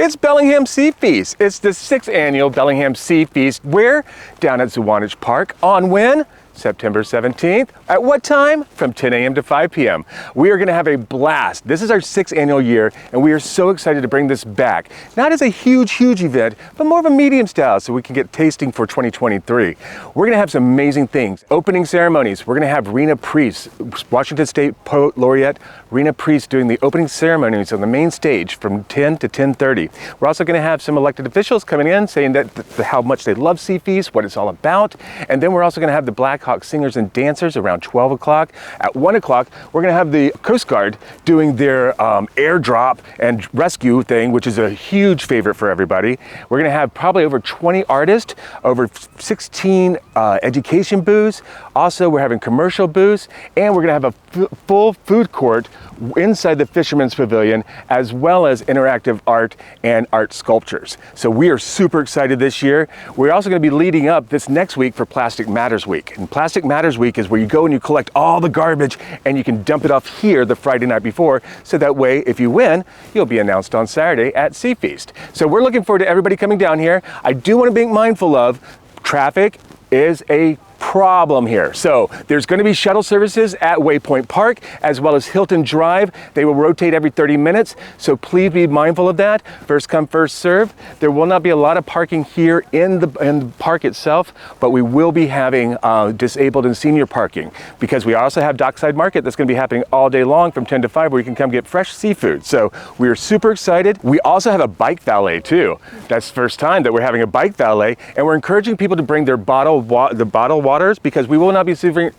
It's Bellingham SeaFeast. It's the 6th annual Bellingham SeaFeast. Where? Down at Swanage Park. On when? September 17th. At what time? From 10 a.m. to 5 p.m. We are going to have a blast. This is our 6th annual year, and we are so excited to bring this back. Not as a huge event, but more of a medium style so we can get tasting for 2023. We're going to have some amazing things. Opening ceremonies. We're going to have Rena Priest, Washington State Poet Laureate Rena Priest, doing the opening ceremonies on the main stage from 10 to 10:30. We're also going to have some elected officials coming in saying that how much they love SeaFeast, what it's all about. And then we're also going to have the Blackhawk singers and dancers around 12 o'clock. At 1 o'clock, we're going to have the Coast Guard doing their airdrop and rescue thing, which is a huge favorite for everybody. We're going to have probably over 20 artists, over 16 education booths. Also, we're having commercial booths, and we're going to have a full food court inside the Fisherman's Pavilion, as well as interactive art and art sculptures. So we are super excited this year. We're also going to be leading up this next week for Plastic Matters Week. And Plastic Matters Week is where you go and you collect all the garbage and you can dump it off here the Friday night before. So that way, if you win, you'll be announced on Saturday at SeaFeast. So we're looking forward to everybody coming down here. I do want to be mindful of traffic is a problem here. So there's going to be shuttle services at Waypoint Park as well as Hilton Drive. They will rotate every 30 minutes. So please be mindful of that. First come, first serve. There will not be a lot of parking here in the park itself, but we will be having disabled and senior parking because we also have Dockside Market that's going to be happening all day long from 10 to 5 where you can come get fresh seafood. So we are super excited. We also have a bike valet too. That's the first time that we're having a bike valet, and we're encouraging people to bring their bottle waters because we will not be serving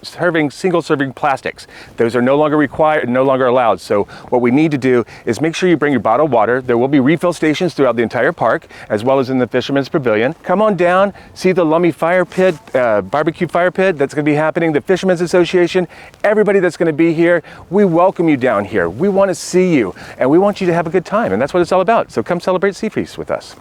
single serving plastics. Those are no longer required, no longer allowed. So what we need to do is make sure you bring your bottled water. There will be refill stations throughout the entire park, as well as in the Fisherman's Pavilion. Come on down, see the Lummi Fire Pit, barbecue fire pit that's going to be happening, the Fishermen's Association, everybody that's going to be here. We welcome you down here. We want to see you, and we want you to have a good time, and that's what it's all about. So come celebrate SeaFeast with us.